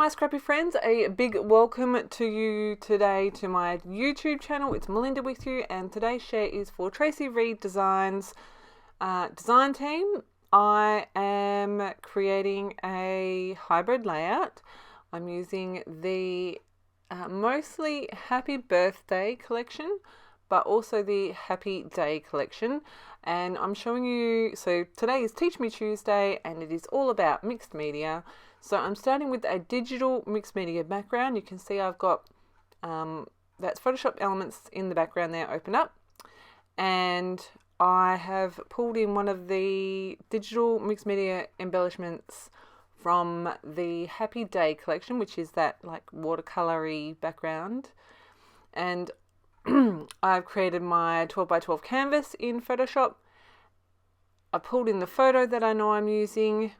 my scrappy friends, a big welcome to you today to my YouTube channel. It's Melinda with you, and today's share is for Tracy Reed Designs design team. I am creating a hybrid layout. I'm using the mostly Happy Birthday collection, but also the Happy Day collection. And I'm showing you, so today is Teach Me Tuesday, and it is all about mixed media. So I'm starting with a digital mixed media background. You can see I've got, that's Photoshop elements in the background there open up. And I have pulled in one of the digital mixed media embellishments from the Happy Day collection, which is that like watercolory background. And I've created my 12 by 12 canvas in Photoshop. I pulled in the photo that I know I'm using.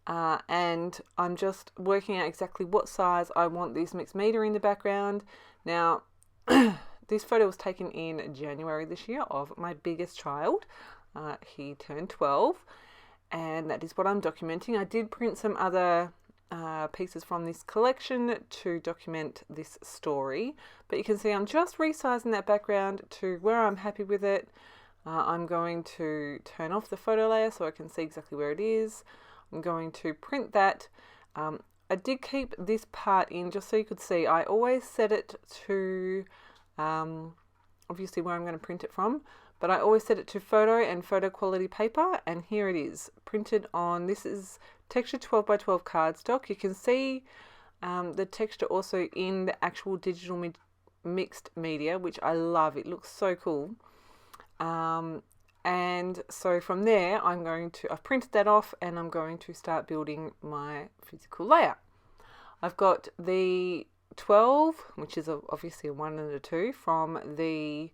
And I'm just working out exactly what size I want this mixed media in the background. Now, this photo was taken in January this year of my biggest child. He turned 12, and that is what I'm documenting. I did print some other pieces from this collection to document this story, but you can see I'm just resizing that background to where I'm happy with it. I'm going to turn off the photo layer so I can see exactly where it is. I'm going to print that. I did keep this part in just so you could see. I always set it to, obviously where I'm going to print it from, but I always set it to photo and photo quality paper, and here it is, printed on, this is texture 12 by 12 cardstock. You can see the texture also in the actual digital mixed media, which I love. It looks so cool. And so from there, I've printed that off, and I'm going to start building my physical layout. I've got the 12, which is obviously a 1 and a 2 from the,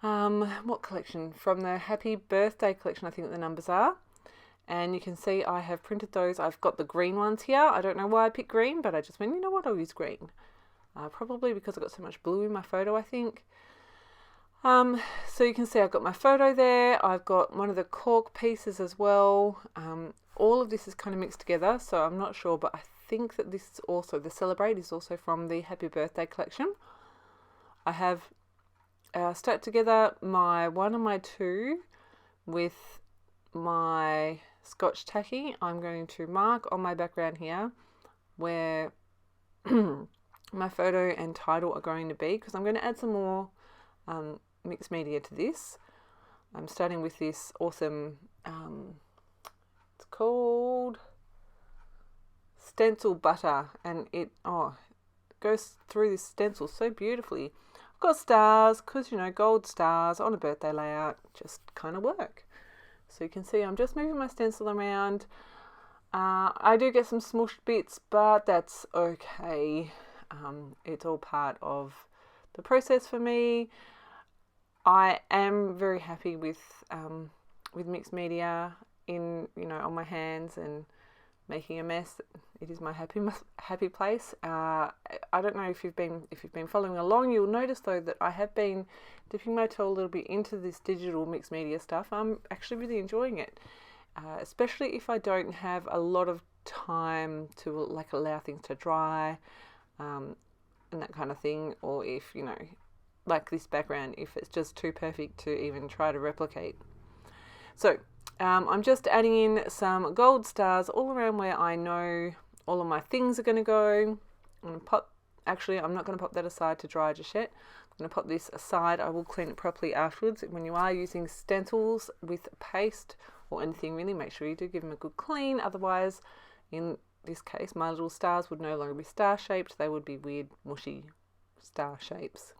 what collection? From the Happy Birthday collection, I think the numbers are. And you can see I have printed those. I've got the green ones here. I don't know why I picked green, but I just went, you know what, I'll use green. Probably because I've got so much blue in my photo, I think. So you can see I've got my photo there. I've got one of the cork pieces as well. All of this is kind of mixed together, so I'm not sure, but I think that this is also, the Celebrate is also from the Happy Birthday collection. I have stuck together my 1 and my 2 with my Scotch tacky. I'm going to mark on my background here where my photo and title are going to be, because I'm going to add some more mixed media to this. I'm starting with this awesome, it's called Stencil Butter, and it goes through this stencil so beautifully. I've got stars, because you know, gold stars on a birthday layout just kind of work. So you can see I'm just moving my stencil around. I do get some smushed bits, but that's okay. It's all part of the process for me. I am very happy with mixed media in, you know, on my hands and making a mess. It is my happy place. I don't know if you've been following along. You'll notice though that I have been dipping my toe a little bit into this digital mixed media stuff. I'm actually really enjoying it, especially if I don't have a lot of time to like allow things to dry and that kind of thing, or if, you know, like this background, if it's just too perfect to even try to replicate. So I'm just adding in some gold stars all around where I know all of my things are going to go. I'm going to pop, actually I'm not going to pop that aside to dry just yet. I'm going to pop this aside. I will clean it properly afterwards. When you are using stencils with paste or anything, really make sure you do give them a good clean. Otherwise, in this case, my little stars would no longer be star shaped. They would be weird mushy star shapes.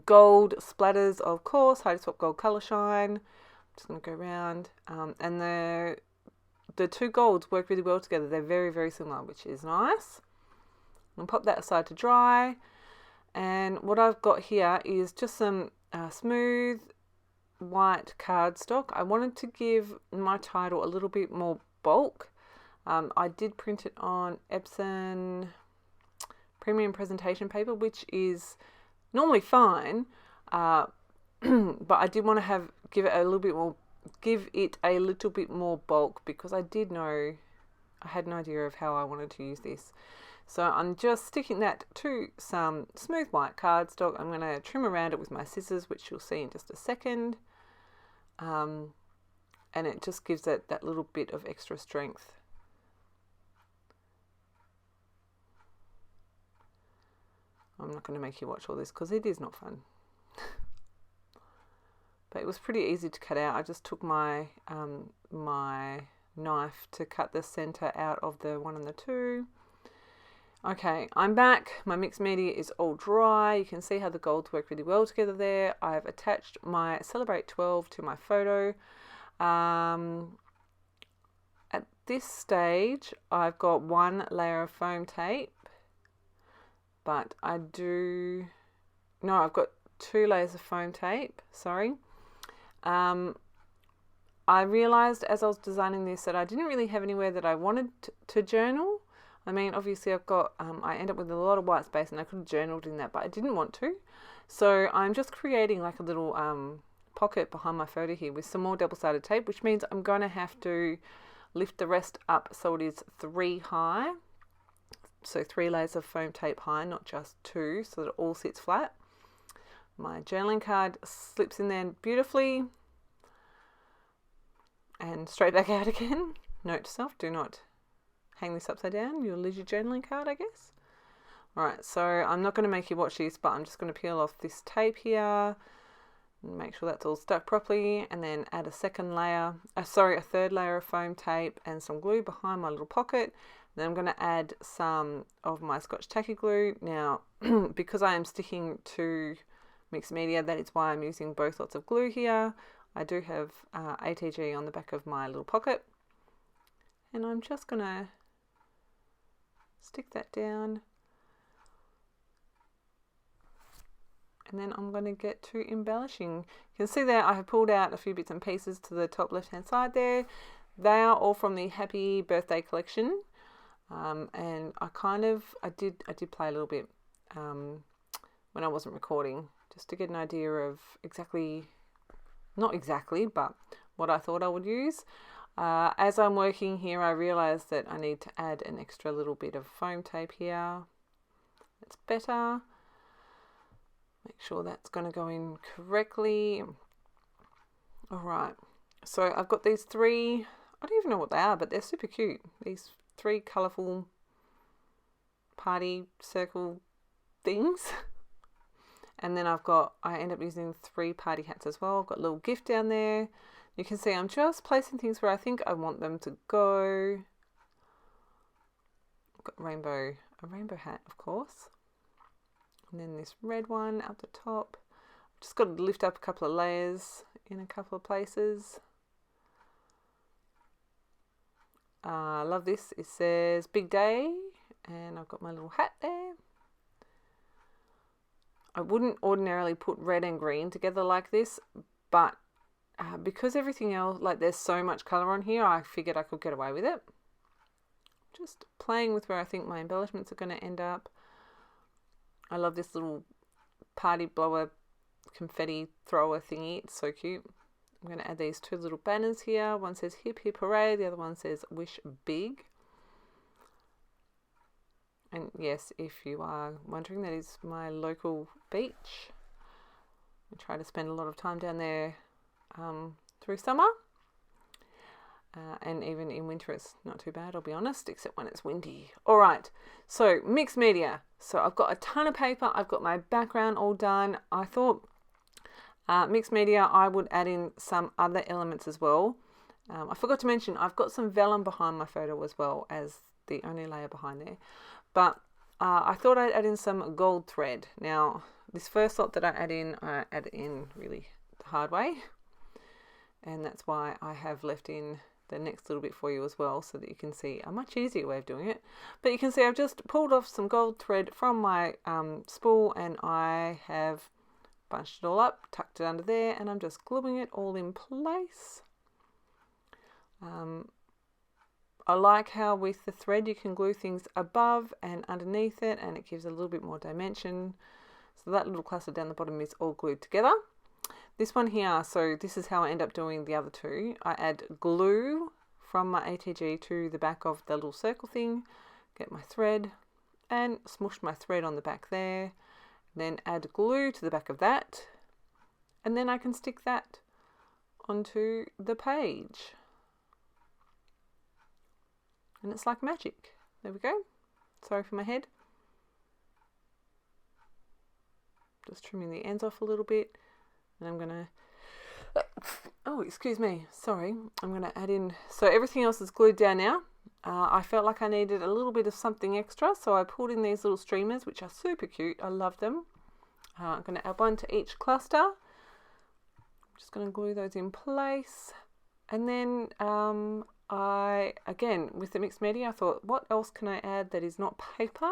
Gold splatters, of course. Hydro Swap Gold Color Shine. I'm just going to go around, and the two golds work really well together. They're very, very similar, which is nice. I'm going to pop that aside to dry, and what I've got here is just some smooth white cardstock. I wanted to give my title a little bit more bulk. I did print it on Epson premium presentation paper, which is normally fine, but I did want to give it a little bit more bulk, because I did know I had an idea of how I wanted to use this. So I'm just sticking that to some smooth white cardstock. I'm going to trim around it with my scissors, which you'll see in just a second. And it just gives it that little bit of extra strength. I'm not going to make you watch all this because it is not fun. But it was pretty easy to cut out. I just took my my knife to cut the center out of the 1 and the 2. Okay, I'm back. My mixed media is all dry. You can see how the golds work really well together there. I've attached my Celebrate 12 to my photo. At this stage, I've got 1 layer of foam tape, but I've got 2 layers of foam tape, sorry. I realized as I was designing this that I didn't really have anywhere that I wanted to journal. I mean, obviously I've got, I end up with a lot of white space and I could have journaled in that, but I didn't want to. So I'm just creating like a little pocket behind my photo here with some more double-sided tape, which means I'm going to have to lift the rest up so it is 3 high. So 3 layers of foam tape high, not just 2, so that it all sits flat. My journaling card slips in there beautifully and straight back out again. Note to self, do not hang this upside down. You'll lose your journaling card, I guess. Alright, so I'm not going to make you watch this, but I'm just going to peel off this tape here. Make sure that's all stuck properly, and then add a third layer of foam tape and some glue behind my little pocket. Then I'm going to add some of my Scotch Tacky Glue. Now, because I am sticking to mixed media, that is why I'm using both lots of glue here. I do have ATG on the back of my little pocket. And I'm just going to stick that down. And then I'm going to get to embellishing. You can see there I have pulled out a few bits and pieces to the top left hand side there. They are all from the Happy Birthday collection. And I did play a little bit when I wasn't recording, just to get an idea of not exactly, but what I thought I would use. As I'm working here, I realized that I need to add an extra little bit of foam tape here. That's better. Make sure that's going to go in correctly. All right. So I've got these 3, I don't even know what they are, but they're super cute. These 3 colourful party circle things. And then I end up using 3 party hats as well. I've got a little gift down there. You can see I'm just placing things where I think I want them to go. I've got a rainbow hat, of course. And then this red one up the top. Just got to lift up a couple of layers in a couple of places. I love this. It says Big Day, and I've got my little hat there. I wouldn't ordinarily put red and green together like this, but because everything else, like there's so much colour on here, I figured I could get away with it. Just playing with where I think my embellishments are going to end up. I love this little party blower confetti thrower thingy. It's so cute. I'm going to add these 2 little banners here. One says Hip Hip Hooray. The other one says Wish Big. And yes, if you are wondering, that is my local beach. I try to spend a lot of time down there through summer. And even in winter it's not too bad, I'll be honest, except when it's windy. All right, so mixed media. So I've got a ton of paper. I've got my background all done. I thought mixed media, I would add in some other elements as well. I forgot to mention, I've got some vellum behind my photo as well as the only layer behind there. But I thought I'd add in some gold thread. Now, this first lot that I add in really the hard way. And that's why I have left in the next little bit for you as well, so that you can see a much easier way of doing it. But you can see I've just pulled off some gold thread from my spool, and I have bunched it all up, tucked it under there, and I'm just gluing it all in place. I like how with the thread you can glue things above and underneath it, and it gives a little bit more dimension. So that little cluster down the bottom is all glued together. This one here, so this is how I end up doing the other 2. I add glue from my ATG to the back of the little circle thing, get my thread and smush my thread on the back there, then add glue to the back of that, and then I can stick that onto the page. And it's like magic. There we go. Sorry for my head. Just trimming the ends off a little bit. And I'm going to, oh, excuse me. Sorry. I'm going to add in, so everything else is glued down now. I felt like I needed a little bit of something extra, so I pulled in these little streamers, which are super cute. I love them. I'm going to add one to each cluster. I'm just going to glue those in place. And then again, with the mixed media, I thought, what else can I add that is not paper?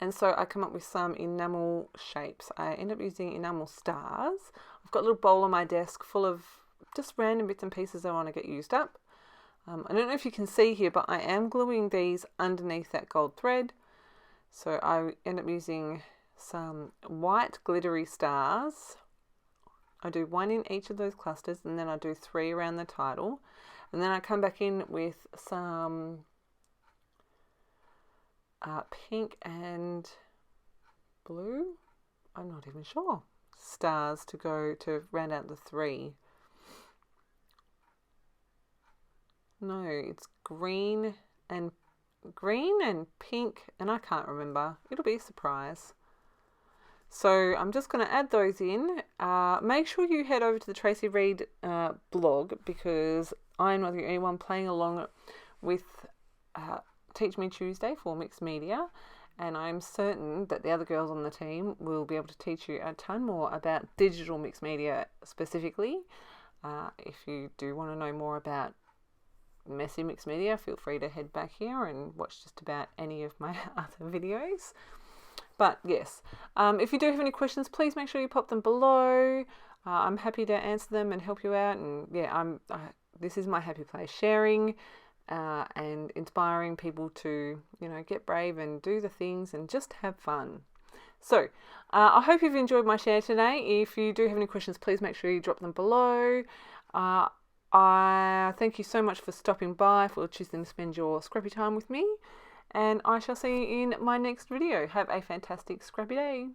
And so I come up with some enamel shapes. I end up using enamel stars. I've got a little bowl on my desk full of just random bits and pieces I want to get used up. I don't know if you can see here, but I am gluing these underneath that gold thread. So I end up using some white glittery stars. I do one in each of those clusters, and then I do 3 around the title. And then I come back in with some pink and blue, I'm not even sure, stars to go to round out the 3. No, it's green and pink, and I can't remember. It'll be a surprise. So I'm just going to add those in. Make sure you head over to the Tracy Reed blog, because I'm not the only one playing along with Teach Me Tuesday for Mixed Media, and I'm certain that the other girls on the team will be able to teach you a ton more about digital mixed media specifically. If you do want to know more about messy mixed media, feel free to head back here and watch just about any of my other videos. But yes, if you do have any questions, please make sure you pop them below. I'm happy to answer them and help you out. And yeah, this is my happy place, sharing and inspiring people to, get brave and do the things and just have fun. So I hope you've enjoyed my share today. If you do have any questions, please make sure you drop them below. I thank you so much for stopping by, for choosing to spend your scrappy time with me. And I shall see you in my next video. Have a fantastic scrappy day.